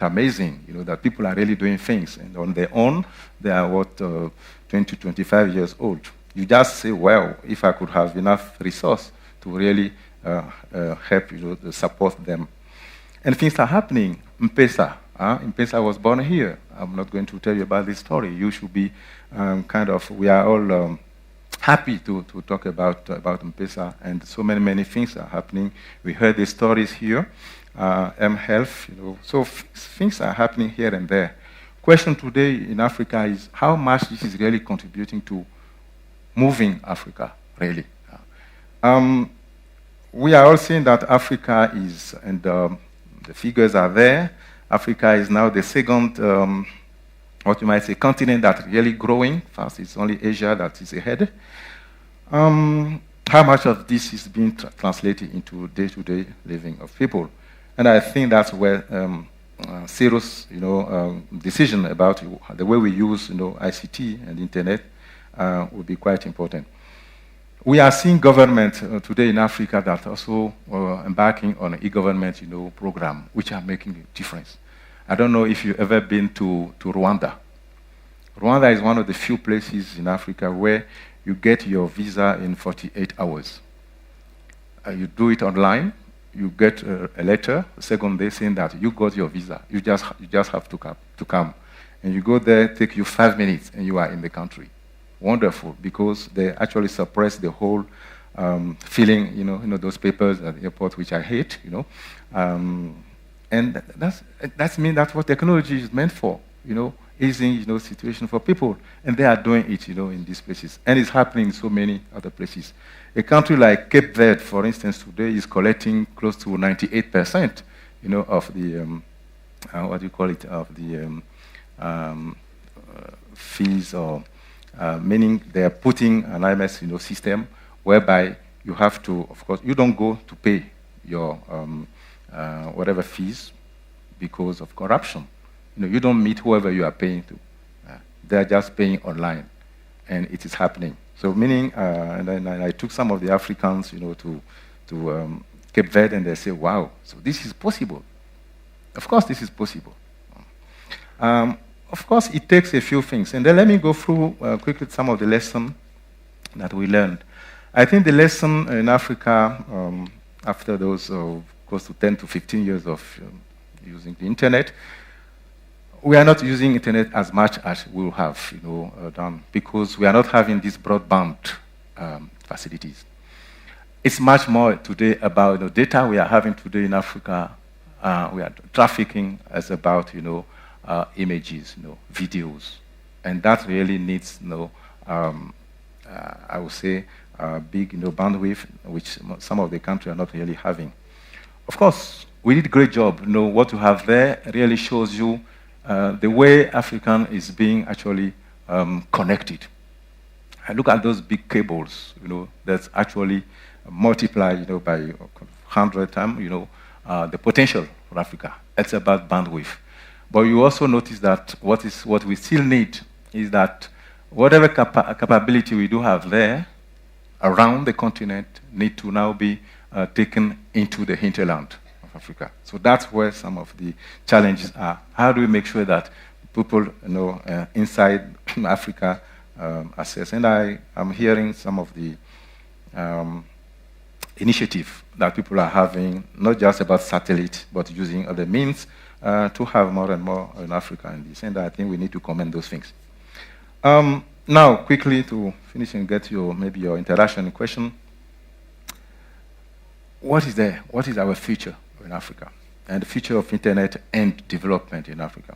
amazing, that people are really doing things. And on their own, they are, 20, 25 years old. You just say, well, if I could have enough resource to really help, to support them. And things are happening. M-Pesa. M-Pesa was born here. I'm not going to tell you about this story. You should be we are all happy to talk about M-Pesa, and so many things are happening. We heard the stories here, M-Health, so things are happening here and there. Question today in Africa is how much this is really contributing to moving Africa, really. We are all seeing that Africa is, and the figures are there, Africa is now the second, what you might say, continent that's really growing fast. It's only Asia that is ahead. How much of this is being translated into day-to-day living of people? And I think that's where serious, decision about the way we use, ICT and internet will be quite important. We are seeing government today in Africa that also embarking on an e-government, program, which are making a difference. I don't know if you've ever been to Rwanda. Rwanda is one of the few places in Africa where you get your visa in 48 hours. You do it online. You get a letter the second day saying that you got your visa. You just have to come. And you go there, take you 5 minutes, and you are in the country. Wonderful, because they actually suppress the whole filling, those papers at the airport, which I hate, and that's that's what technology is meant for, easing, situation for people. And they are doing it, in these places. And it's happening in so many other places. A country like Cape Verde, for instance, today is collecting close to 98%, of the, of the fees, or meaning they are putting an IMS, system whereby you have to, of course, you don't go to pay your whatever fees because of corruption. You don't meet whoever you are paying to. They are just paying online, and it is happening. So meaning, and then I took some of the Africans, to Cape Verde, and they say, wow, so this is possible. Of course, this is possible. Of course, it takes a few things. And then let me go through quickly some of the lessons that we learned. I think the lesson in Africa, after those close to 10 to 15 years of using the internet, we are not using internet as much as we will have done, because we are not having these broadband facilities. It's much more today about the data we are having today in Africa. We are trafficking as about images, videos, and that really needs I would say big bandwidth, which some of the countries are not really having. Of course, we did a great job. What you have there really shows you the way African is being actually connected. I look at those big cables, that's actually multiplied, by 100 times, the potential for Africa. It's about bandwidth. But you also notice that what we still need is that whatever capability we do have there around the continent need to now be taken into the hinterland of Africa. So that's where some of the challenges are. How do we make sure that people inside Africa access? And I am hearing some of the initiative that people are having, not just about satellite, but using other means to have more and more in Africa and this. And I think we need to commend those things. Now, quickly to finish and get maybe your interaction question. What is there? What is our future in Africa? And the future of internet and development in Africa?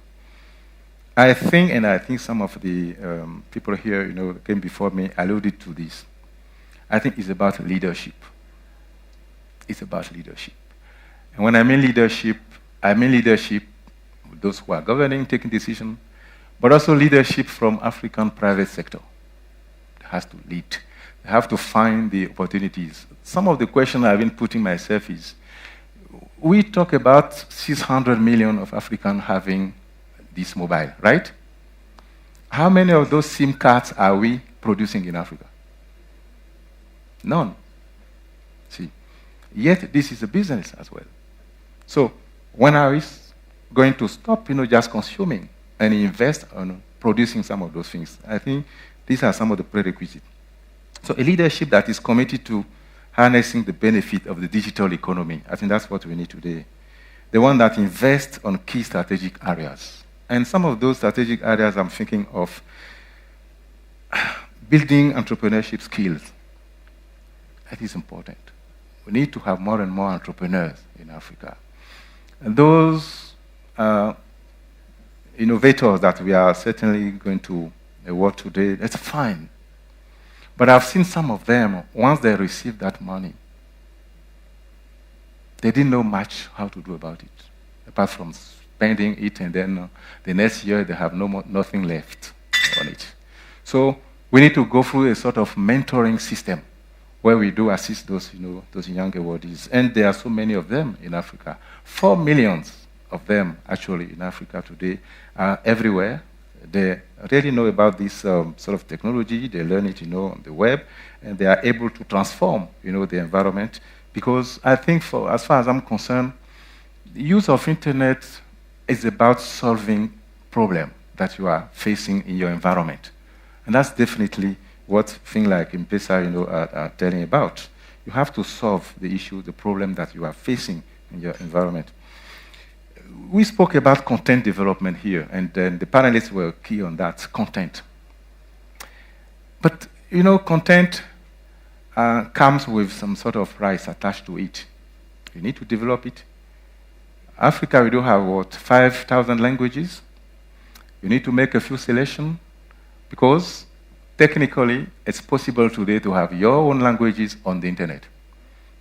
I think some of the people here, that came before me alluded to this. I think it's about leadership. It's about leadership. And when I mean leadership with those who are governing, taking decisions, but also leadership from African private sector. It has to lead. They have to find the opportunities. Some of the questions I've been putting myself is, we talk about 600 million of Africans having this mobile, right? How many of those SIM cards are we producing in Africa? None. See, yet this is a business as well. So when are we going to stop, just consuming and invest on producing some of those things. I think these are some of the prerequisites. So a leadership that is committed to harnessing the benefit of the digital economy, I think that's what we need today. The one that invests on key strategic areas. And some of those strategic areas I'm thinking of building entrepreneurship skills. That is important. We need to have more and more entrepreneurs in Africa. And those innovators that we are certainly going to work today, that's fine. But I've seen some of them, once they received that money, they didn't know much how to do about it, apart from spending it, and then the next year they have nothing left on it. So we need to go through a sort of mentoring system where we do assist those, those young awardees. And there are so many of them in Africa. 4 million of them, actually, in Africa today, are everywhere. They really know about this sort of technology. They learn it, on the web, and they are able to transform, the environment. Because I think, as far as I'm concerned, the use of internet is about solving problem that you are facing in your environment, and that's definitely what things like M-Pesa, are telling about. You have to solve the issue, the problem that you are facing in your environment. We spoke about content development here, and then the panelists were key on that, content. But, content comes with some sort of price attached to it. You need to develop it. Africa, we do have, 5,000 languages. You need to make a few selections, because technically, it's possible today to have your own languages on the internet.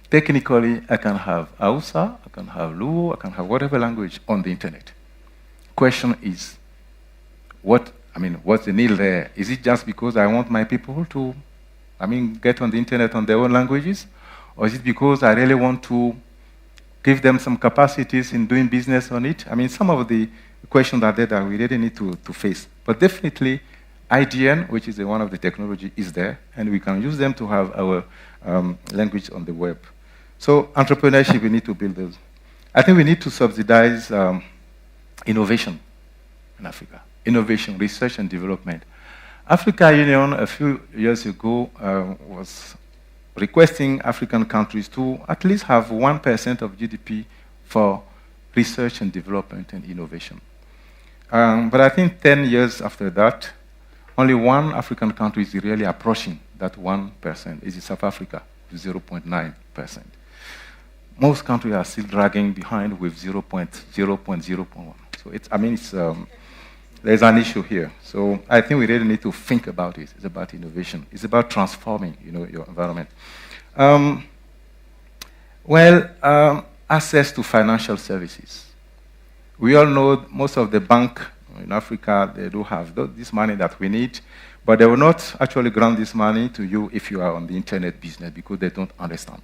Technically, I can have Hausa, I can have Luo, I can have whatever language on the internet. Question is, what's the need there? Is it just because I want my people to, get on the internet on their own languages? Or is it because I really want to give them some capacities in doing business on it? Some of the questions are there that we really need to face. But definitely, IDN, which is one of the technology, is there, and we can use them to have our language on the web. So entrepreneurship, we need to build those. I think we need to subsidize innovation in Africa. Innovation, research and development. Africa Union, a few years ago, was requesting African countries to at least have 1% of GDP for research and development and innovation. But I think 10 years after that, only one African country is really approaching that 1%, is South Africa, 0.9%. Most countries are still dragging behind with 0.0.1. So there's an issue here. So I think we really need to think about it. It's about innovation. It's about transforming, your environment. Access to financial services. We all know most of the banks in Africa, they do have this money that we need, but they will not actually grant this money to you if you are on the internet business, because they don't understand.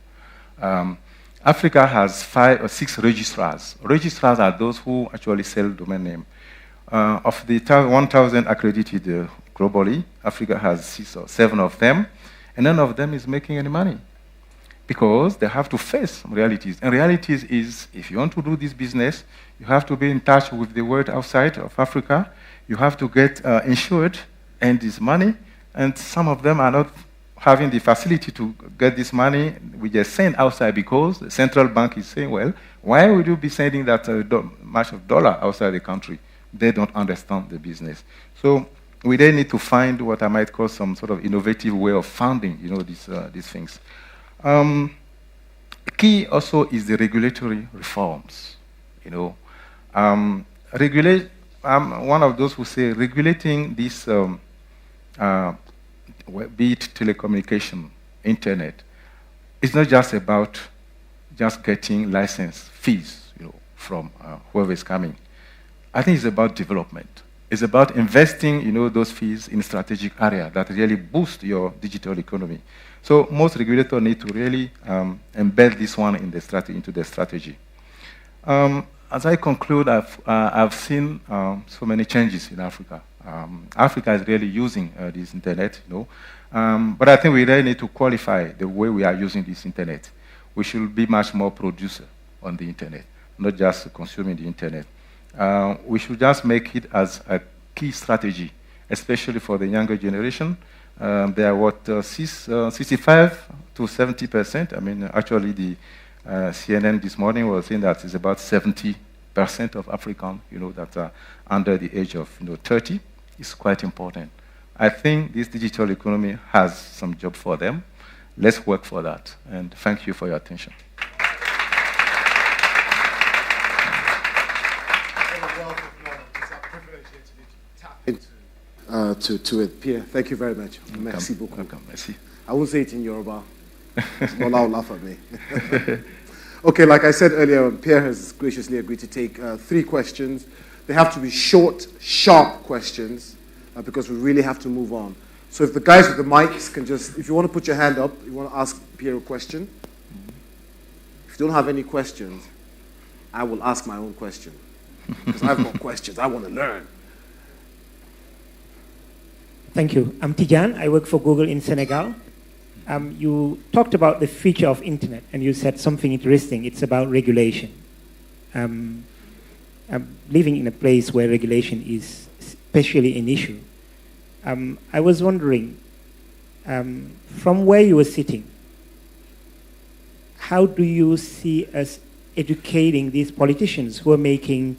Africa has 5 or 6 registrars. Registrars are those who actually sell domain name. Of the 1,000 accredited globally, Africa has 6 or 7 of them, and none of them is making any money, because they have to face some realities. And realities is, if you want to do this business, you have to be in touch with the world outside of Africa. You have to get insured and this money. And some of them are not having the facility to get this money. We just send outside because the central bank is saying, well, why would you be sending that much of dollar outside the country? They don't understand the business. So we then need to find what I might call some sort of innovative way of funding, these things. Key also is the regulatory reforms. I'm one of those who say regulating this, be it telecommunication, internet, it's not just about just getting license fees, from whoever is coming. I think it's about development. It's about investing, those fees in strategic area that really boost your digital economy. So most regulators need to really embed this one in into the strategy. As I conclude, I've seen so many changes in Africa. Africa is really using this internet, but I think we really need to qualify the way we are using this internet. We should be much more producer on the internet, not just consuming the internet. We should just make it as a key strategy, especially for the younger generation. They are 65 to 70%. I mean, actually, the CNN this morning was saying that it's about 70% of Africans, that are under the age of 30. It's quite important. I think this digital economy has some job for them. Let's work for that. And thank you for your attention. To it, Pierre. Thank you very much. Merci beaucoup. Welcome. Merci. I won't say it in Yoruba. Lola will laugh at me. Okay, like I said earlier, Pierre has graciously agreed to take 3 questions. They have to be short, sharp questions because we really have to move on. So if the guys with the mics can just, if you want to put your hand up, you want to ask Pierre a question. If you don't have any questions, I will ask my own question because I've got questions. I want to learn. Thank you. I'm Tijan. I work for Google in Senegal. You talked about the future of internet, and you said something interesting. It's about regulation. I'm living in a place where regulation is especially an issue. I was wondering, from where you were sitting, how do you see us educating these politicians who are making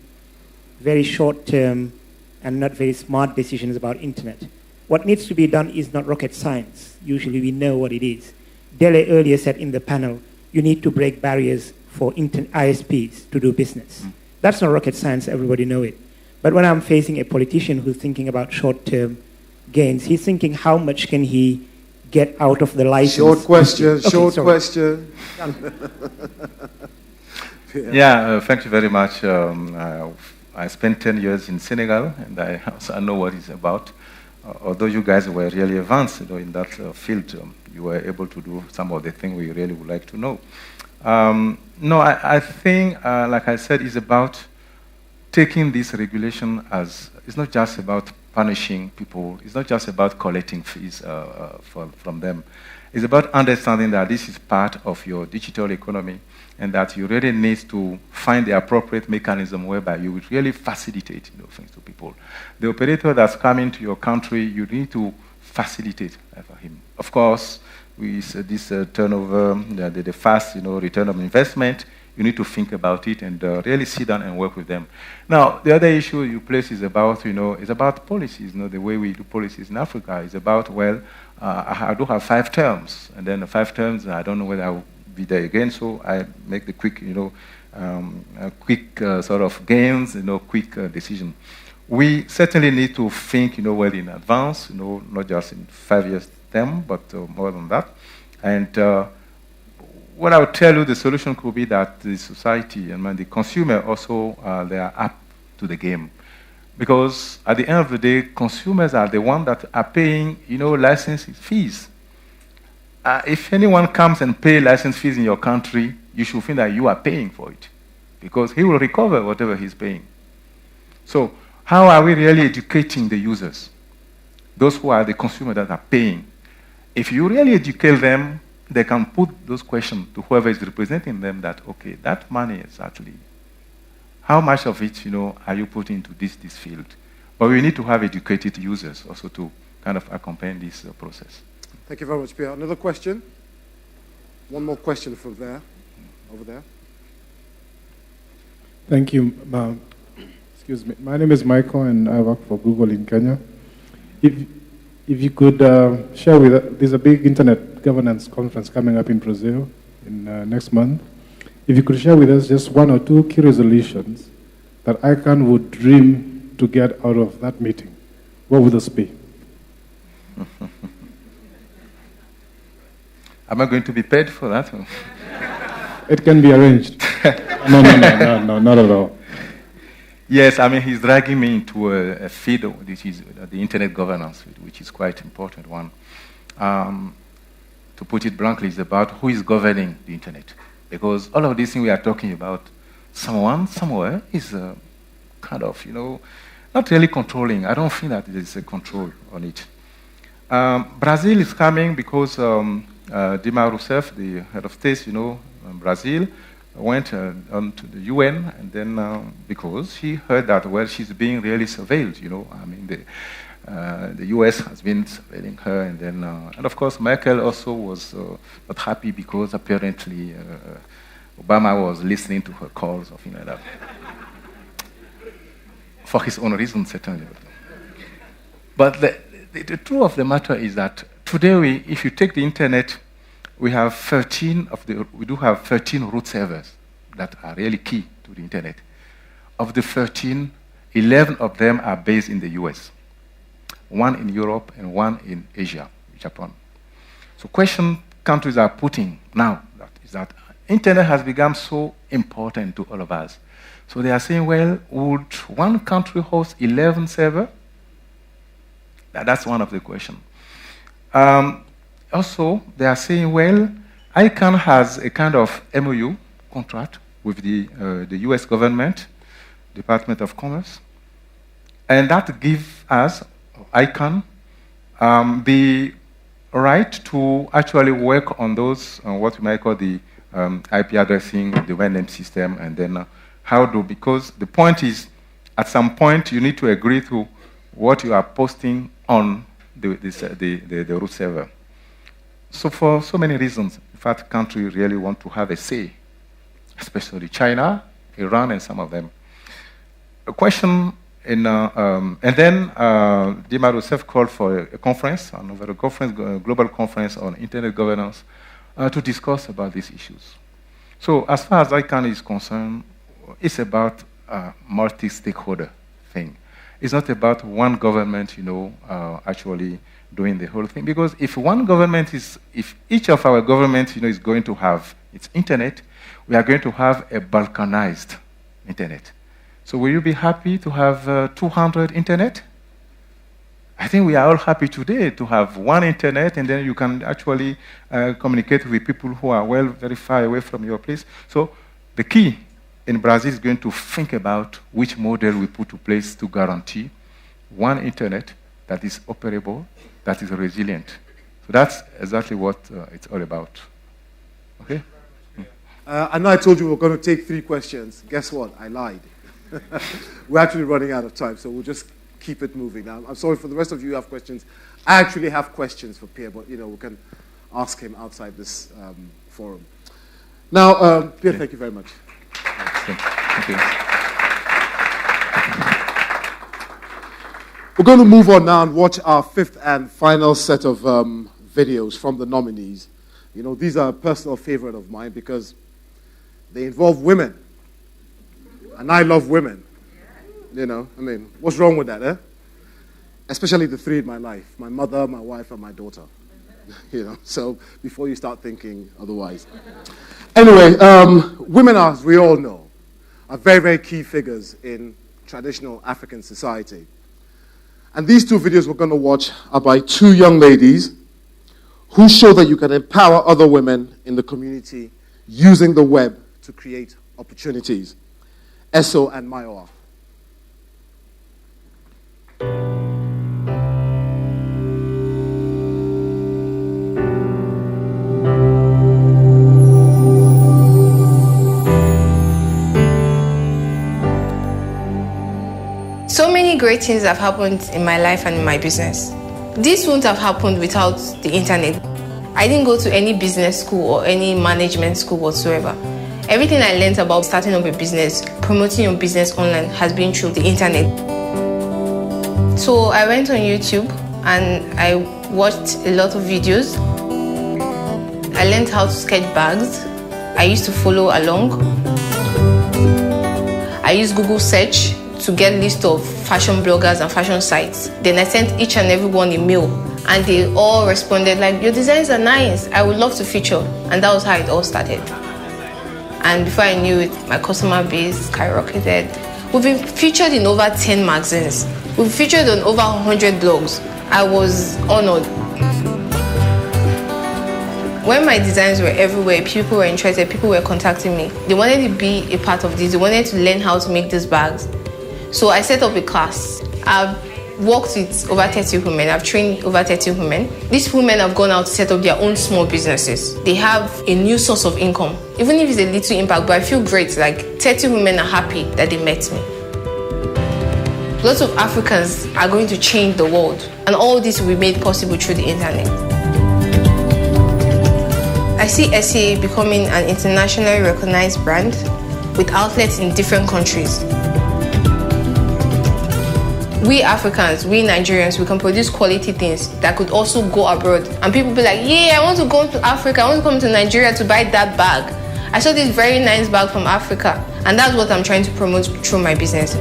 very short-term and not very smart decisions about internet? What needs to be done is not rocket science. Usually we know what it is. Dele earlier said in the panel, you need to break barriers for ISPs to do business. That's not rocket science, everybody know it. But when I'm facing a politician who's thinking about short-term gains, he's thinking how much can he get out of the license. Short question, question. Yeah, thank you very much. I spent 10 years in Senegal, and I know what it's about. Although you guys were really advanced in that field, you were able to do some of the things we really would like to know. No, I think, like I said, it's about taking this regulation as, it's not just about punishing people, it's not just about collecting fees from them. It's about understanding that this is part of your digital economy and that you really need to find the appropriate mechanism whereby you would really facilitate things to people. The operator that's coming to your country, you need to facilitate for him. Of course, with this turnover, the fast return of investment, you need to think about it and really sit down and work with them. Now, the other issue you place is about, is about policies. The way we do policies in Africa is about, well, I do have 5 terms, and then the 5 terms, I don't know whether I will be there again, so I make the quick, quick sort of gains, quick decision. We certainly need to think, well in advance, not just in 5 years term, but more than that. And what I would tell you, the solution could be that the society and the consumer also, they are up to the game. Because at the end of the day, consumers are the ones that are paying, license fees. If anyone comes and pays license fees in your country, you should think that you are paying for it. Because he will recover whatever he's paying. So how are we really educating the users? Those who are the consumers that are paying. If you really educate them, they can put those questions to whoever is representing them that, okay, that money is actually, how much of it, are you putting into this field? But we need to have educated users also to kind of accompany this process. Thank you very much, Pierre. Another question? One more question from there, over there. Thank you. Excuse me. My name is Michael, and I work for Google in Kenya. If you could share with us, there's a big internet governance conference coming up in Brazil in next month. If you could share with us just 1 or 2 key resolutions that ICANN would dream to get out of that meeting, what would those be? Am I going to be paid for that? It can be arranged. No, not at all. Yes, he's dragging me into a field, which is the internet governance, which is quite an important one. To put it bluntly, it's about who is governing the internet. Because all of these things we are talking about, someone, somewhere, is kind of, not really controlling. I don't think that there's a control on it. Brazil is coming because Dilma Rousseff, the head of state, Brazil, went on to the UN, and then because she heard that, well, she's being really surveilled, you know. I mean, the US has been surveilling her, and then, and of course, Merkel also was not happy because apparently Obama was listening to her calls or something like that. For his own reasons, certainly. But the truth of the matter is that today, if you take the internet, we do have 13 root servers that are really key to the internet. Of the 13, 11 of them are based in the US, one in Europe and one in Asia, Japan. So question countries are putting now is that internet has become so important to all of us. So they are saying, well, would one country host 11 servers? That's one of the questions. Also, they are saying, well, ICANN has a kind of MOU contract with the US government, Department of Commerce, and that gives us, ICANN, the right to actually work on those, what we might call the IP addressing, the domain name system, and then because the point is, at some point, you need to agree to what you are posting on the root server. So for so many reasons, in fact, countries really want to have a say, especially China, Iran, and some of them. A question, and then Dima Rousseff called for a conference, a global conference on internet governance, to discuss about these issues. So as far as ICANN is concerned, it's about a multi-stakeholder thing. It's not about one government, actually doing the whole thing. Because if each of our governments, is going to have its internet, we are going to have a balkanized internet. So will you be happy to have 200 internet? I think we are all happy today to have one internet, and then you can actually communicate with people who are very far away from your place. So the key in Brazil is going to think about which model we put to place to guarantee one internet that is operable, that is resilient. So that's exactly what it's all about. Okay? I know I told you we were going to take 3 questions. Guess what? I lied. We're actually running out of time, so we'll just keep it moving. Now, I'm sorry for the rest of you who have questions. I actually have questions for Pierre, but we can ask him outside this forum. Now, Pierre, thank you very much. Thank you. We're going to move on now and watch our 5th and final set of videos from the nominees. These are a personal favorite of mine because they involve women. And I love women. What's wrong with that, eh? Especially the 3 in my life, my mother, my wife, and my daughter. So before you start thinking otherwise. Anyway, women, as we all know, are very, very key figures in traditional African society. And these 2 videos we're going to watch are by 2 young ladies who show that you can empower other women in the community using the web to create opportunities. Eso and Mayowa. So many great things have happened in my life and in my business. This wouldn't have happened without the internet. I didn't go to any business school or any management school whatsoever. Everything I learned about starting up a business, promoting your business online has been through the internet. So I went on YouTube and I watched a lot of videos. I learned how to sketch bags. I used to follow along. I used Google search to get a list of fashion bloggers and fashion sites. Then I sent each and every one a mail and they all responded like, your designs are nice, I would love to feature. And that was how it all started. And before I knew it, my customer base skyrocketed. We've been featured in over 10 magazines. We've featured on over 100 blogs. I was honored. When my designs were everywhere, people were interested, people were contacting me. They wanted to be a part of this. They wanted to learn how to make these bags. So I set up a class. I've worked with over 30 women. I've trained over 30 women. These women have gone out to set up their own small businesses. They have a new source of income, even if it's a little impact, but I feel great. Like 30 women are happy that they met me. Lots of Africans are going to change the world, and all this will be made possible through the internet. I see SCA becoming an internationally recognized brand with outlets in different countries. We Africans, we Nigerians, we can produce quality things that could also go abroad. And people be like, yeah, I want to go to Africa, I want to come to Nigeria to buy that bag. I saw this very nice bag from Africa. And that's what I'm trying to promote through my business.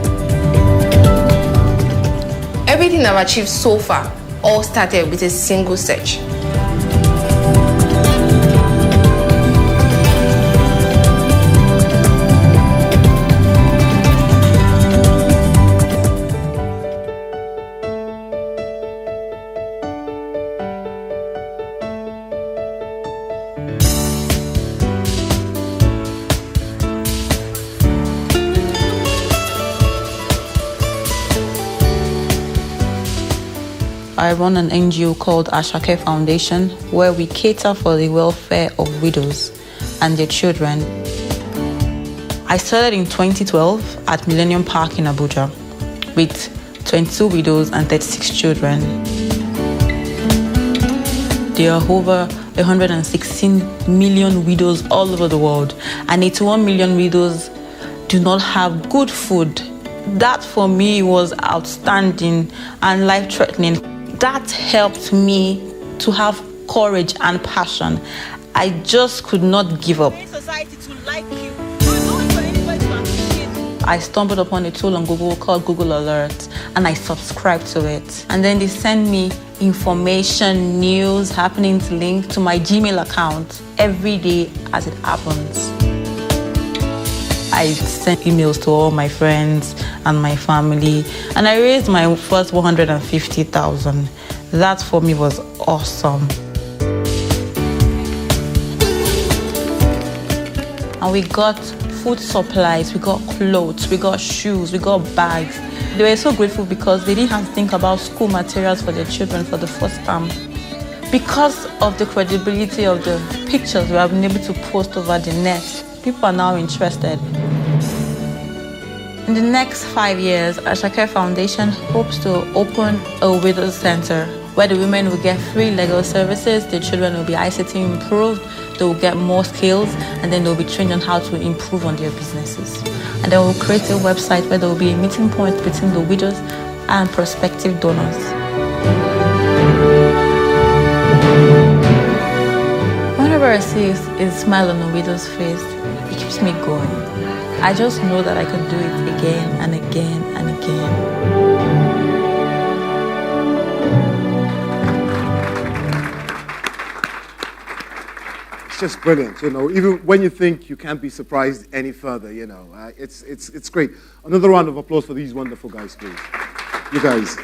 Everything I've achieved so far all started with a single search. I run an NGO called Ashake Foundation, where we cater for the welfare of widows and their children. I started in 2012 at Millennium Park in Abuja with 22 widows and 36 children. There are over 116 million widows all over the world, and 81 million widows do not have good food. That for me was outstanding and life-threatening. That helped me to have courage and passion. I just could not give up. I stumbled upon a tool on Google called Google Alerts, and I subscribed to it. And then they send me information, news, happenings linked to my Gmail account every day as it happens. I sent emails to all my friends and my family, and I raised my first 150,000. That for me was awesome. And we got food supplies, we got clothes, we got shoes, we got bags. They were so grateful because they didn't have to think about school materials for their children for the first time. Because of the credibility of the pictures we have been able to post over the net, people are now interested. In the next 5 years, Ashake Foundation hopes to open a widows center where the women will get free legal services, the children will be ICT improved, they will get more skills, and then they'll be trained on how to improve on their businesses. And then we'll create a website where there will be a meeting point between the widows and prospective donors. Whenever I see a smile on a widow's face, it keeps me going. I just know that I can do it again and again and again. It's just brilliant, you know. Even when you think you can't be surprised any further, you know. It's great. Another round of applause for these wonderful guys, please. You guys,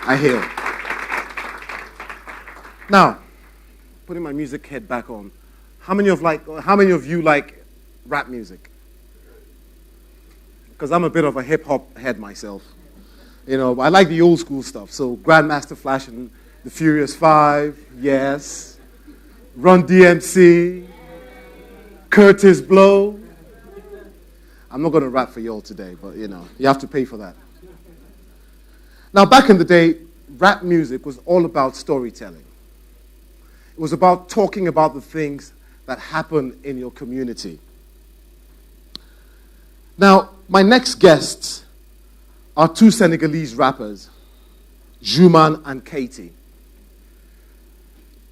I hail. Now, putting my music head back on. How many of you like rap music? Because I'm a bit of a hip-hop head myself. You know, I like the old school stuff. So Grandmaster Flash and the Furious Five, yes. Run DMC, Curtis Blow. I'm not going to rap for you all today, but, you know, you have to pay for that. Now, back in the day, rap music was all about storytelling. It was about talking about the things that happen in your community. Now, my next guests are two Senegalese rappers, Juman and Katie.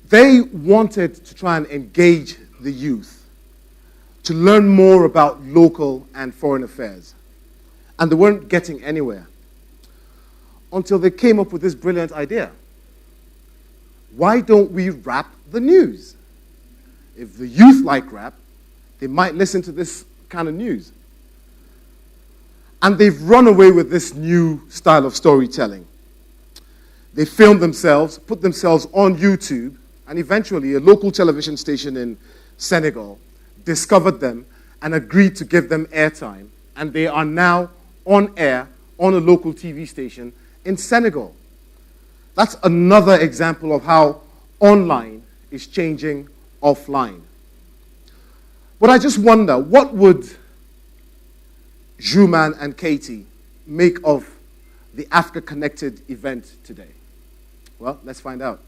They wanted to try and engage the youth to learn more about local and foreign affairs. And they weren't getting anywhere until they came up with this brilliant idea. Why don't we rap the news? If the youth like rap, they might listen to this kind of news. And they've run away with this new style of storytelling. They filmed themselves, put themselves on YouTube, and eventually a local television station in Senegal discovered them and agreed to give them airtime. And they are now on air on a local TV station in Senegal. That's another example of how online is changing offline. But I just wonder, what would Jouman and Katie make of the Africa Connected event today? Well, let's find out.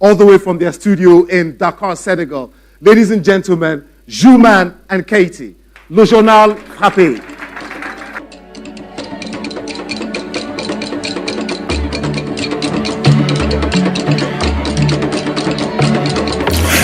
All the way from their studio in Dakar, Senegal, ladies and gentlemen, Jouman and Katie. Le Journal Frappé.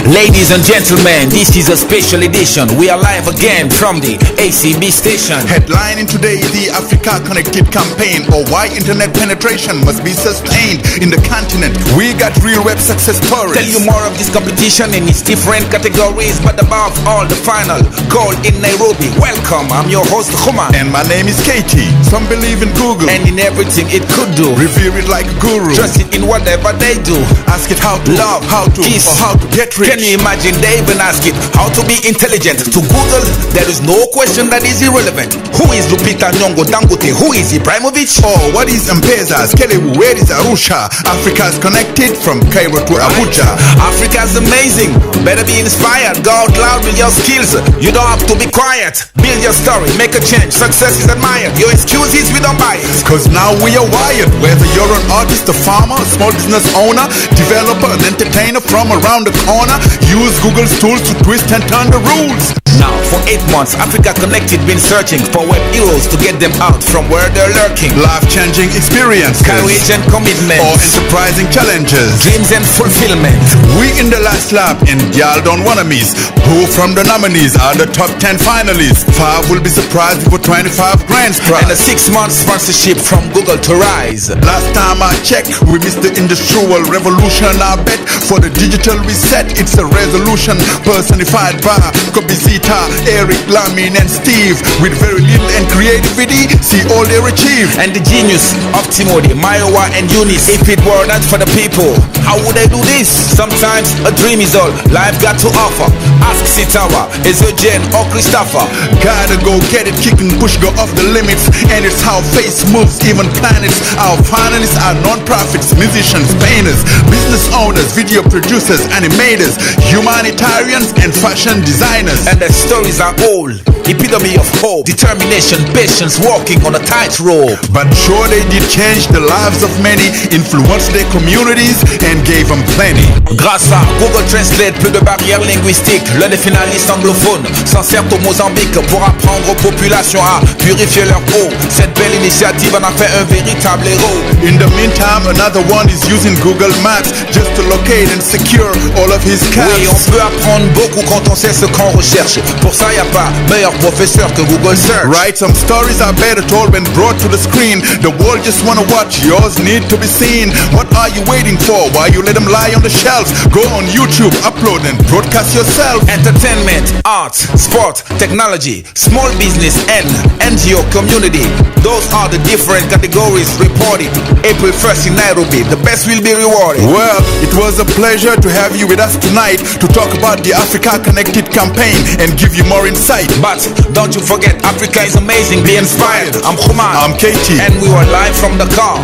Ladies and gentlemen, this is a special edition. We are live again from the ACB station. Headlining today, the Africa Connected campaign, or why internet penetration must be sustained in the continent. We got real web success stories. Tell you more of this competition in its different categories, but above all, the final call in Nairobi. Welcome, I'm your host, Khuma. And my name is Katie. Some believe in Google and in everything it could do. Revere it like a guru. Trust it in whatever they do. Ask it how to love, how to kiss, or how to get rich. Can you imagine they even ask it how to be intelligent? To Google, there is no question that is irrelevant. Who is Lupita Nyong'o Dangote? Who is Ibrahimovic? Oh, what is M-Pesa? Skelewu, where is Arusha? Africa's connected from Cairo to Abuja. Africa's amazing. Better be inspired. Go out loud with your skills. You don't have to be quiet. Build your story, make a change. Success is admired. Your excuses, we don't buy it. Cause now we are wired. Whether you're an artist, a farmer, a small business owner, developer, an entertainer from around the corner, use Google's tools to twist and turn the rules. Now, for 8 months, Africa Connected been searching for web heroes to get them out from where they're lurking. Life-changing experiences, courage and commitment, or enterprising challenges, dreams and fulfillment. We in the last lap, and y'all don't wanna miss. Who from the nominees are the top 10 finalists? 5 will be surprised with 25 grand prize. And a 6-month sponsorship from Google to Rise. Last time I checked, we missed the industrial revolution. I bet for the digital reset, it's a resolution personified by Kobizita, Eric, Lamin, and Steve. With very little and creativity, see all they achieve. And the genius of Timothy, Mayowa, and Eunice. If it were not for the people, how would they do this? Sometimes a dream is all life got to offer. Ask Sitawa, Ezogen, or Christopher. Gotta go get it, kick and push, go off the limits. And it's how face moves, even planets. Our finalists are non-profits, musicians, painters, business owners, video producers, animators, humanitarians, and fashion designers. And their stories are all epitome of hope, determination, patience, walking on a tightrope. But sure they did change the lives of many, influenced their communities, and gave them plenty. Grâce à Google Translate, plus de barrières linguistiques. L'un des finalistes anglophones s'en sert au Mozambique pour apprendre aux populations à purifier leur eau. Cette belle initiative en a fait un véritable héros. In the meantime, another one is using Google Maps just to locate and secure all of his cabs. Oui, on peut apprendre beaucoup quand on sait ce qu'on recherche. Pour ça, y a pas meilleur professeur que Google Search. Right, some stories are better told when brought to the screen. The world just wanna watch, yours need to be seen. What are you waiting for? Why you let them lie on the shelves? Go on YouTube, upload and broadcast yourself. Entertainment, arts, sport, technology, small business and NGO community. Those are the different categories reported. April 1st in Nairobi, the best will be rewarded. Well, it was a pleasure to have you with us tonight to talk about the Africa Connected campaign and give you more insight. But don't you forget, Africa is amazing, be inspired. I'm Khuma. I'm Katie. And we were live from the car.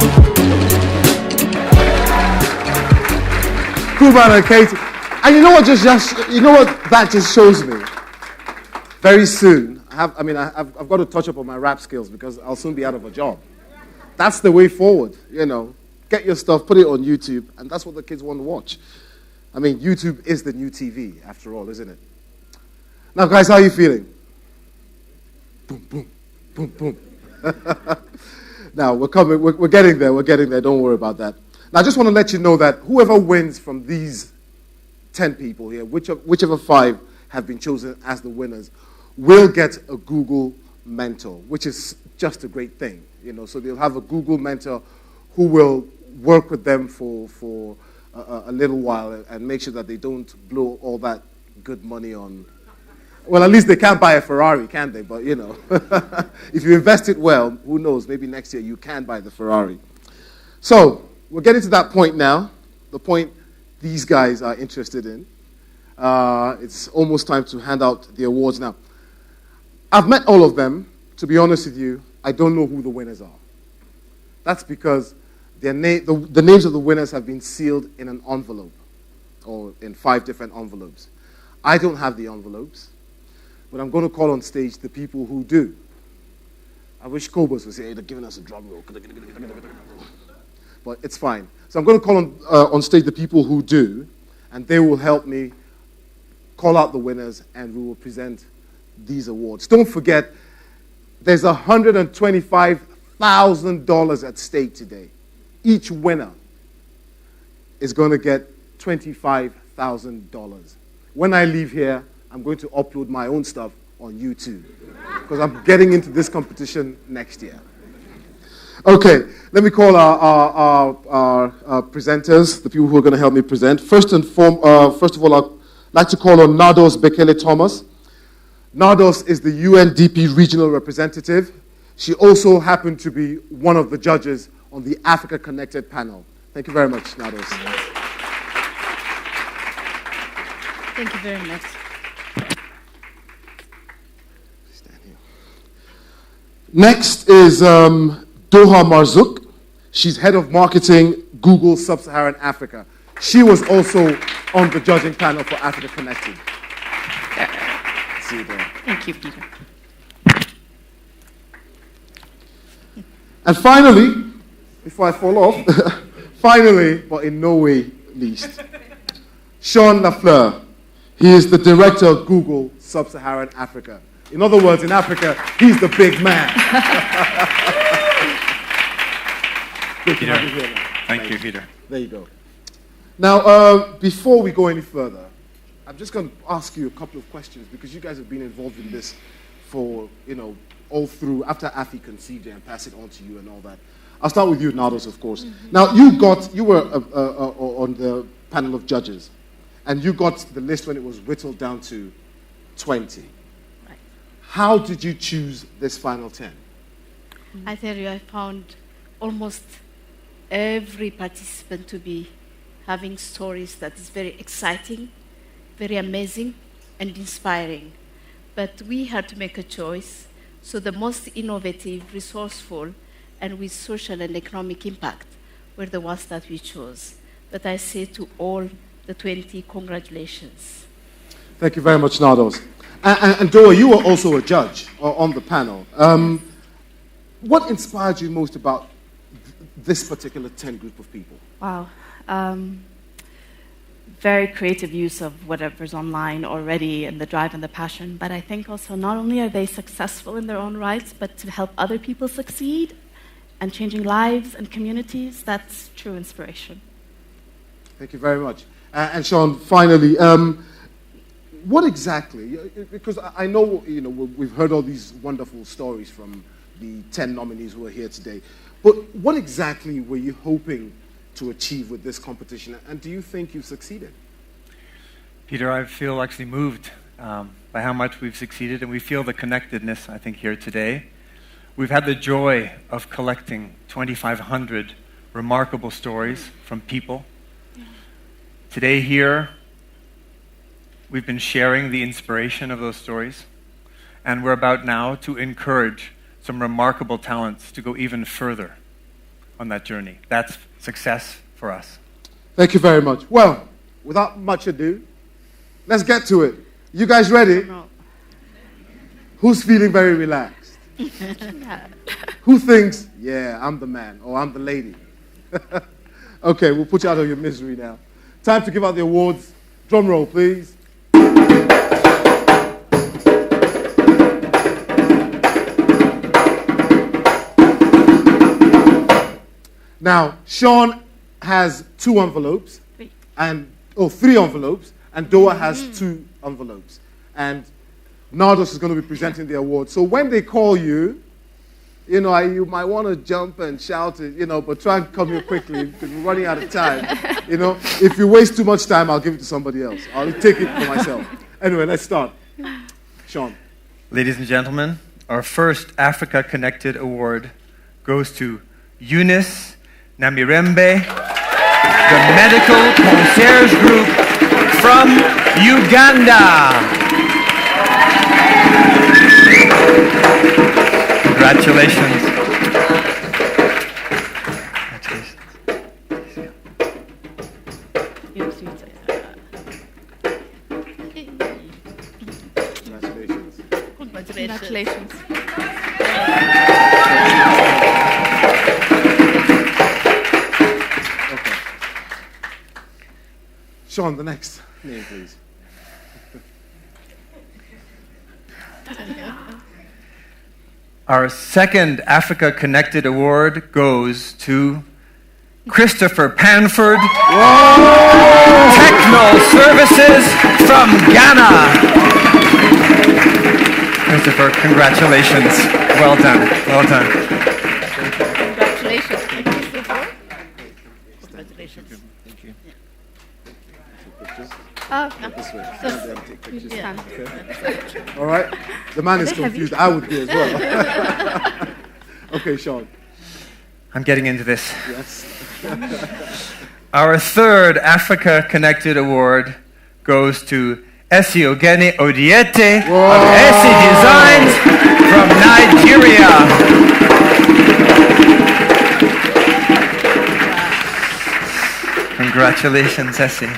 Khuma and Katie. And you know what that just shows me? Very soon, I've got to touch up on my rap skills because I'll soon be out of a job. That's the way forward, you know. Get your stuff, put it on YouTube, and that's what the kids want to watch. I mean, YouTube is the new TV, after all, isn't it? Now, guys, how are you feeling? Boom, boom, boom, boom. Now, we're getting there, don't worry about that. Now, I just want to let you know that whoever wins from these 10 people here, whichever 5 have been chosen as the winners, will get a Google mentor, which is just a great thing. You know, so they'll have a Google mentor who will work with them for a little while and make sure that they don't blow all that good money on. Well, at least they can't buy a Ferrari, can they? But, you know, if you invest it well, who knows, maybe next year you can buy the Ferrari. So, we're getting to that point now, the point these guys are interested in. It's almost time to hand out the awards now. I've met all of them. To be honest with you, I don't know who the winners are. That's because the names of the winners have been sealed in an envelope, or in 5 different envelopes. I don't have the envelopes, but I'm going to call on stage the people who do. I wish Cobus would say, hey, they're giving us a drum roll. But it's fine. So I'm going to call on stage the people who do, and they will help me call out the winners, and we will present these awards. Don't forget, there's $125,000 at stake today. Each winner is going to get $25,000. When I leave here, I'm going to upload my own stuff on YouTube because I'm getting into this competition next year. Okay, let me call our presenters, the people who are going to help me present. First of all, I'd like to call on Nardos Bekele Thomas. Nardos is the UNDP regional representative. She also happened to be one of the judges on the Africa Connected panel. Thank you very much, Nardos. Thank you very much. Stand here. Next is Doha Marzouk. She's head of marketing, Google Sub-Saharan Africa. She was also on the judging panel for Africa Connected. See you there. Thank you, Peter. And finally, before I fall off, finally, but in no way least, Sean Lafleur. He is the director of Google Sub-Saharan Africa. In other words, in Africa, he's the big man. Peter, thank you, Peter. There you go. Now, before we go any further, I'm just going to ask you a couple of questions because you guys have been involved in this for, all through, after Afi conceived it and passed it on to you and all that. I'll start with you, Nardos, of course. Mm-hmm. Now, you were on the panel of judges, and you got the list when it was whittled down to 20. Right. How did you choose this final 10? I tell you, I found almost every participant to be having stories that is very exciting, very amazing, and inspiring. But we had to make a choice. So the most innovative, resourceful, and with social and economic impact were the ones that we chose. But I say to all the 20, congratulations. Thank you very much, Nardos. And Doha, you were also a judge on the panel. What inspired you most about this particular 10 group of people? Wow. Very creative use of whatever's online already and the drive and the passion. But I think also not only are they successful in their own rights, but to help other people succeed and changing lives and communities, that's true inspiration. Thank you very much. And Sean, finally, what exactly, because I know, we've heard all these wonderful stories from the 10 nominees who are here today, but what exactly were you hoping to achieve with this competition, and do you think you've succeeded? Peter, I feel actually moved by how much we've succeeded, and we feel the connectedness, I think, here today. We've had the joy of collecting 2,500 remarkable stories from people. Today here, we've been sharing the inspiration of those stories, and we're about now to encourage some remarkable talents to go even further on that journey. That's success for us. Thank you very much. Well, without much ado, let's get to it. You guys ready? No. Who's feeling very relaxed? Who thinks, yeah, I'm the man or I'm the lady? Okay, we'll put you out of your misery now. Time to give out the awards. Drum roll, please. Now, Sean has 2 envelopes, three envelopes, and Doha has 2 envelopes. And Nardos is going to be presenting the award. So when they call you, you might want to jump and shout it, but try and come here quickly because we're running out of time. If you waste too much time, I'll give it to somebody else. I'll take it for myself. Anyway, let's start. Sean. Ladies and gentlemen, our first Africa Connected Award goes to Eunice Namirembe, the Medical Concierge Group from Uganda. Congratulations. Congratulations. Okay. Sean, the next name, please. Our second Africa Connected Award goes to Christopher Panford, Techno Services from Ghana. Christopher, congratulations. Well done. Well done. Congratulations. Congratulations. Thank you. This way. So, Take pictures. yeah. Okay. All right. The man is confused. I would be as well. Okay, Sean. I'm getting into this. Yes. Our third Africa Connected Award goes to Esiogene Odiete of Esi Designs from Nigeria. Congratulations, Esi.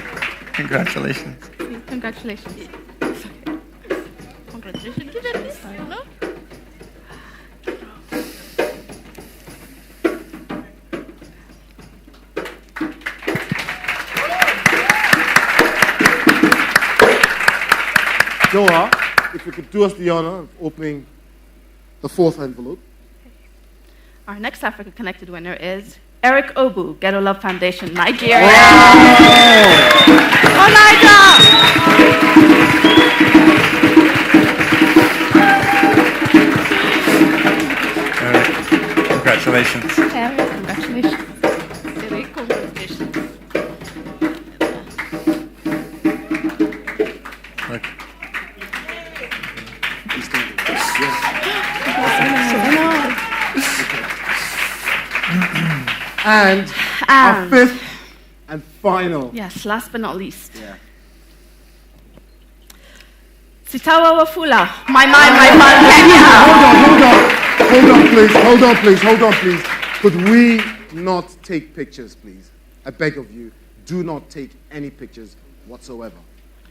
Congratulations. Congratulations. Congratulations to them. No? Noah, if you could do us the honor of opening the fourth envelope. Our next Africa Connected winner is Eric Obu, Ghetto Love Foundation, Nigeria. Oh, Niger! Congratulations. Eric, congratulations. Very congratulations. Look. And our fifth and final. Yes, last but not least. Yeah. Sitawa Wafula, my fun, Kenya. Hold on, please. Could we not take pictures, please? I beg of you, do not take any pictures whatsoever.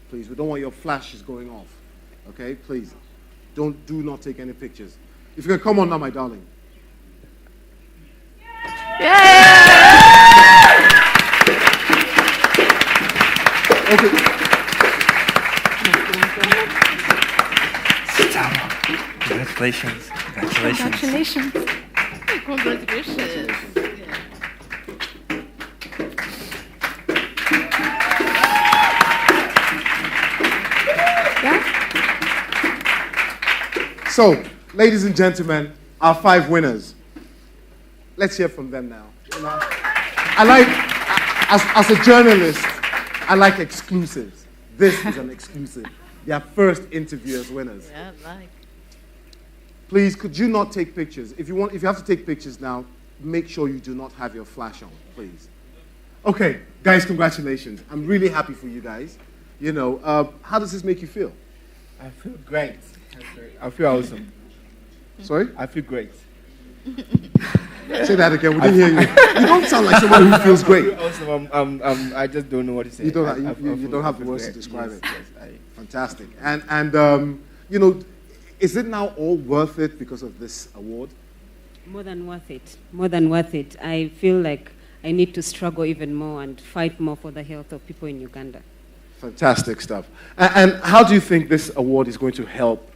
Please, we don't want your flashes going off. Okay, please. Do not take any pictures. If you can come on now, my darling. Okay. Congratulations. Congratulations. Congratulations. Congratulations. So, ladies and gentlemen, our 5 winners. Let's hear from them now. You know, I like, as a journalist, I like exclusives. This is an exclusive. Their first interview as winners. Yeah, like. Please, could you not take pictures? If you have to take pictures now, make sure you do not have your flash on, please. Okay, guys, congratulations. I'm really happy for you guys. You know, how does this make you feel? I feel great. I feel awesome. Sorry? I feel great. Say that again. We didn't hear you. You don't sound like someone who feels great. I feel awesome. I just don't know what to say. You don't have the words to describe it. Yes, Fantastic. And you know, is it now all worth it because of this award? More than worth it. More than worth it. I feel like I need to struggle even more and fight more for the health of people in Uganda. Fantastic stuff. And how do you think this award is going to help,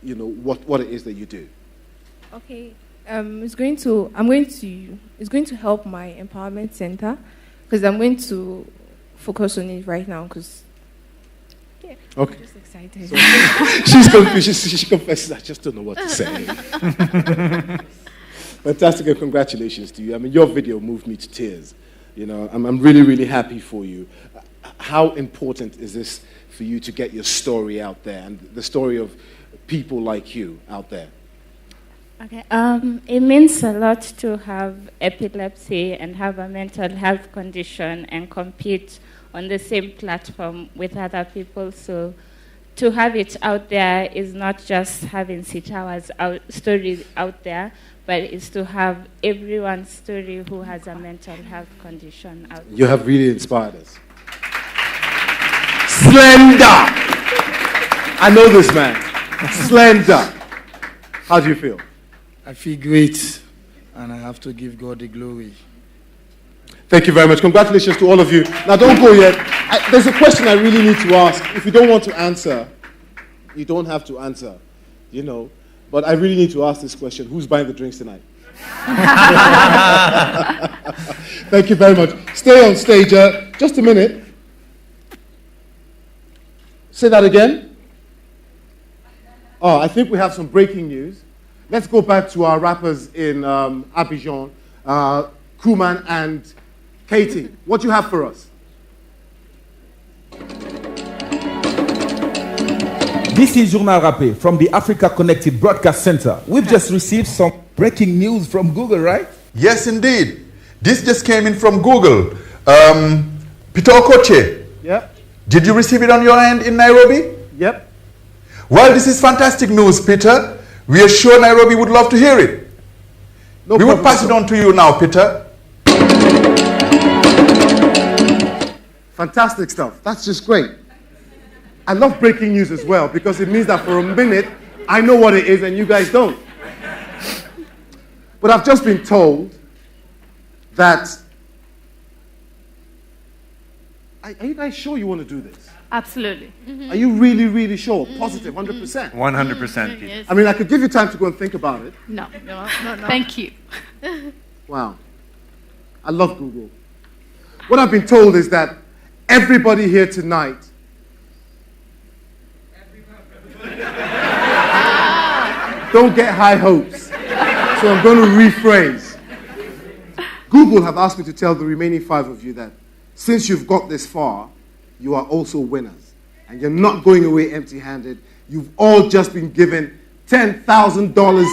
you know, what it is that you do? Okay. It's going to help my empowerment center because I'm going to focus on it right now because okay. I'm just excited. So, she's confused. She confesses, I just don't know what to say. Fantastic, and congratulations to you. I mean, your video moved me to tears. You know, I'm really, really happy for you. How important is this for you to get your story out there and the story of people like you out there? Okay. It means a lot to have epilepsy and have a mental health condition and compete on the same platform with other people. So to have it out there is not just having Sitawa's story out there, but it's to have everyone's story who has a mental health condition out there. You have really inspired us. Slender! I know this man. Slender. How do you feel? I feel great, and I have to give God the glory. Thank you very much. Congratulations to all of you. Now, don't go yet. There's a question I really need to ask. If you don't want to answer, you don't have to answer, you know. But I really need to ask this question. Who's buying the drinks tonight? Thank you very much. Stay on stage. Just a minute. Say that again. Oh, I think we have some breaking news. Let's go back to our rappers in Abidjan, Kuman and Katie. What do you have for us? This is Journal Rappé from the Africa Connected Broadcast Center. We've just received some breaking news from Google, right? Yes, indeed. This just came in from Google. Peter Okoche. Yep. Did you receive it on your end in Nairobi? Yep. Well, this is fantastic news, Peter. We are sure Nairobi would love to hear it. We will pass it on to you now, Peter. Fantastic stuff. That's just great. I love breaking news as well because it means that for a minute, I know what it is and you guys don't. But I've just been told that... Are you guys sure you want to do this? Absolutely. Are you really, really sure? Positive, 100%? 100%. Yes. I mean, I could give you time to go and think about it. No. Thank you. Wow. I love Google. What I've been told is that everybody here tonight don't get high hopes. So I'm going to rephrase. Google have asked me to tell the remaining 5 of you that since you've got this far, you are also winners. And you're not going away empty-handed. You've all just been given $10,000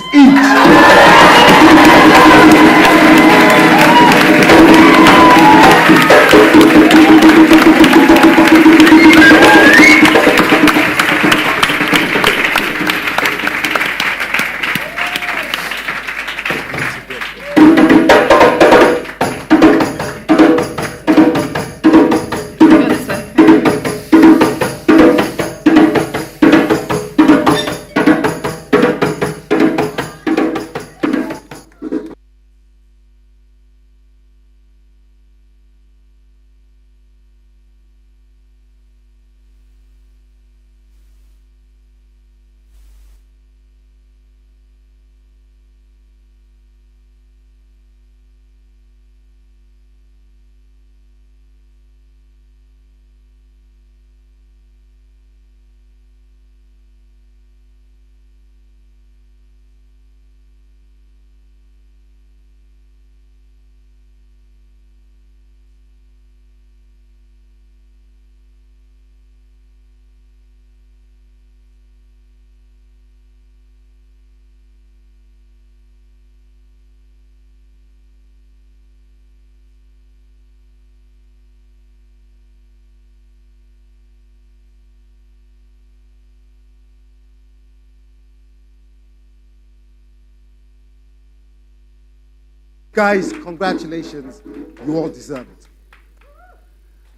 Guys, congratulations. You all deserve it.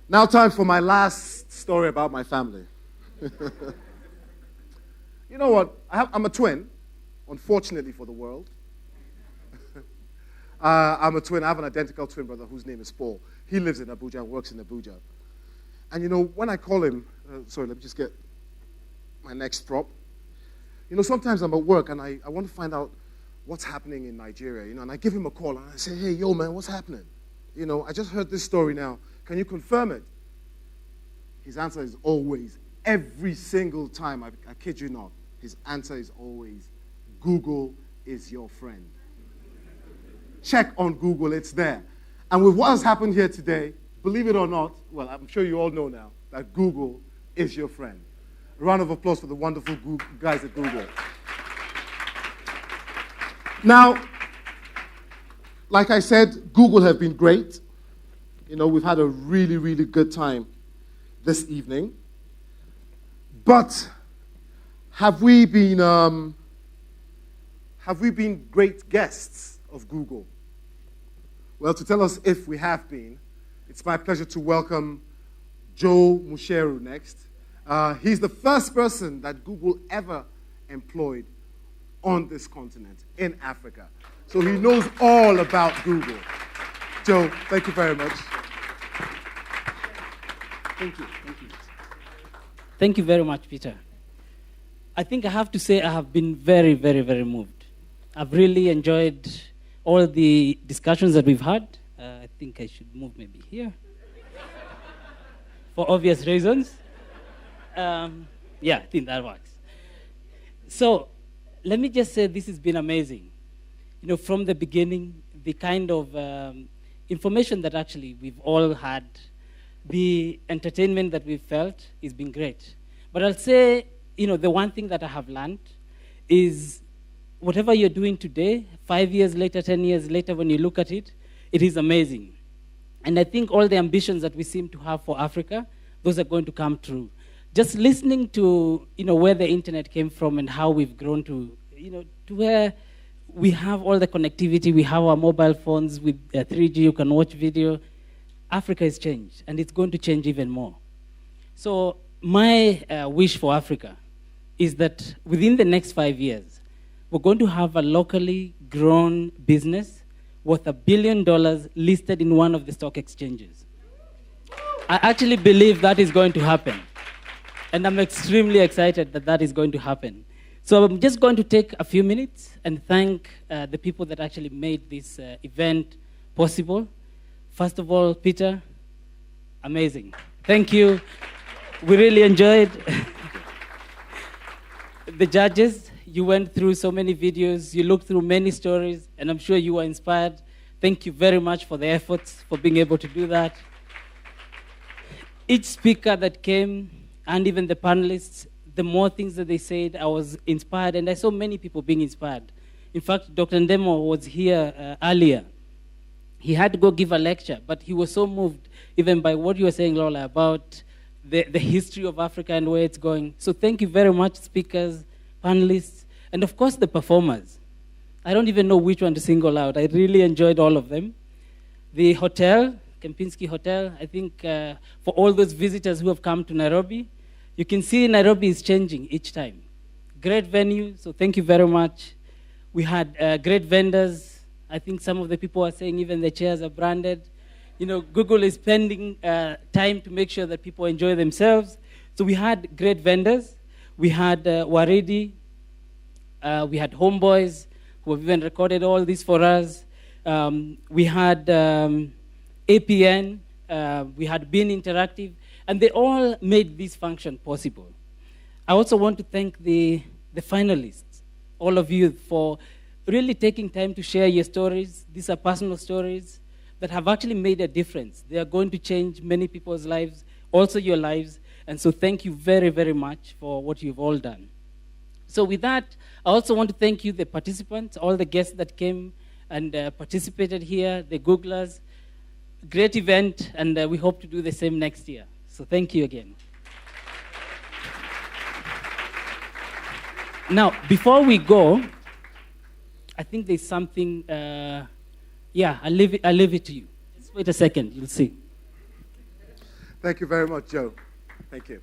Now time for my last story about my family. You know what? I'm a twin, unfortunately for the world. I'm a twin. I have an identical twin brother whose name is Paul. He lives in Abuja and works in Abuja. And you know, when I call him, sorry, let me just get my next prop. You know, sometimes I'm at work and I want to find out what's happening in Nigeria, you know, and I give him a call and I say, hey, yo, man, what's happening? You know, I just heard this story now. Can you confirm it? His answer is always, every single time, I kid you not, his answer is always, Google is your friend. Check on Google, it's there. And with what has happened here today, believe it or not, well, I'm sure you all know now, that Google is your friend. A round of applause for the wonderful guys at Google. Now, like I said, Google have been great. You know, we've had a really, really good time this evening. But have we been great guests of Google? Well, to tell us if we have been, it's my pleasure to welcome Joe Musheru next. He's the first person that Google ever employed on this continent, in Africa. So he knows all about Google. Joe, thank you very much. Thank you. Thank you. Thank you very much, Peter. I think I have to say I have been very, very, very moved. I've really enjoyed all the discussions that we've had. I think I should move maybe here for obvious reasons. Yeah, I think that works. So let me just say this has been amazing. You know, from the beginning, the kind of information that actually we've all had, the entertainment that we've felt has been great. But I'll say, you know, the one thing that I have learned is whatever you're doing today, 5 years later, 10 years later, when you look at it, it is amazing. And I think all the ambitions that we seem to have for Africa, those are going to come true. Just listening to, you know, where the internet came from and how we've grown to, you know, to where we have all the connectivity, we have our mobile phones with 3G, you can watch video. Africa has changed, and it's going to change even more. So my wish for Africa is that within the next 5 years, we're going to have a locally grown business worth $1 billion listed in one of the stock exchanges. I actually believe that is going to happen. And I'm extremely excited that that is going to happen. So I'm just going to take a few minutes and thank the people that actually made this event possible. First of all, Peter, amazing. Thank you. We really enjoyed. The judges, you went through so many videos, you looked through many stories, and I'm sure you were inspired. Thank you very much for the efforts, for being able to do that. Each speaker that came, and even the panelists, the more things that they said, I was inspired, and I saw many people being inspired. In fact, Dr. Ndemo was here earlier. He had to go give a lecture, but he was so moved even by what you were saying, Lola, about the history of Africa and where it's going. So thank you very much, speakers, panelists, and of course the performers. I don't even know which one to single out. I really enjoyed all of them. The hotel, Kempinski Hotel, I think for all those visitors who have come to Nairobi, you can see Nairobi is changing each time. Great venue, so thank you very much. We had great vendors. I think some of the people are saying even the chairs are branded. You know, Google is spending time to make sure that people enjoy themselves. So we had great vendors. We had Waridi. We had Homeboys, who have even recorded all this for us. We had APN. We had Bean Interactive. And they all made this function possible. I also want to thank the finalists, all of you, for really taking time to share your stories. These are personal stories that have actually made a difference. They are going to change many people's lives, also your lives. And so thank you very, very much for what you've all done. So with that, I also want to thank you, the participants, all the guests that came and participated here, the Googlers. Great event, and we hope to do the same next year. So thank you again. Now, before we go, I think there's something, yeah, I'll leave it to you. Just wait a second, you'll see. Thank you very much, Joe. Thank you.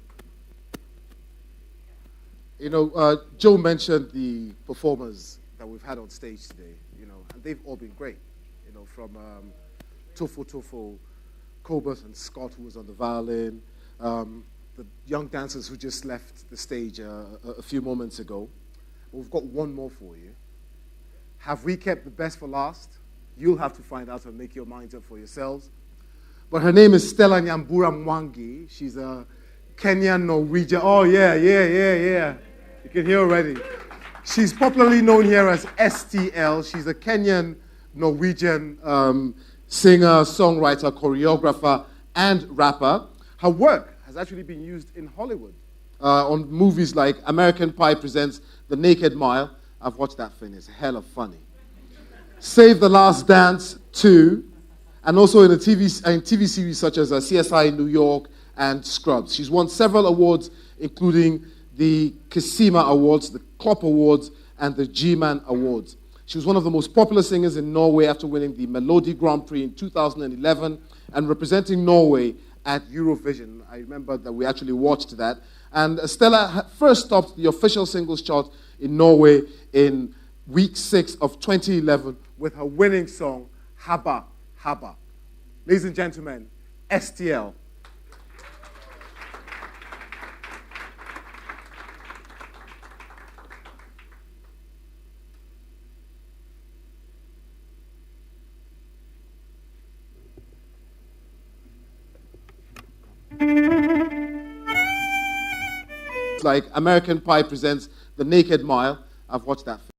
You know, Joe mentioned the performers that we've had on stage today, you know, and they've all been great, you know, from Tofo, Cobus and Scott, who was on the violin, the young dancers who just left the stage a few moments ago. We've got one more for you. Have we kept the best for last? You'll have to find out and make your minds up for yourselves. But her name is Stella Nyambura Mwangi. She's a Kenyan Norwegian. Oh, yeah. You can hear already. She's popularly known here as STL. She's a Kenyan Norwegian singer, songwriter, choreographer, and rapper. Her work has actually been used in Hollywood on movies like American Pie Presents The Naked Mile. I've watched that film. It's hella funny. Save the Last Dance 2, and also in TV series such as CSI New York and Scrubs. She's won several awards, including the Kisima Awards, the Klopp Awards, and the G-Man Awards. She was one of the most popular singers in Norway after winning the Melodi Grand Prix in 2011 and representing Norway at Eurovision. I remember that we actually watched that. And Stella first topped the official singles chart in Norway in week 6 of 2011 with her winning song, Habba Habba. Ladies and gentlemen, STL. Like American Pie presents The Naked Mile. I've watched that film.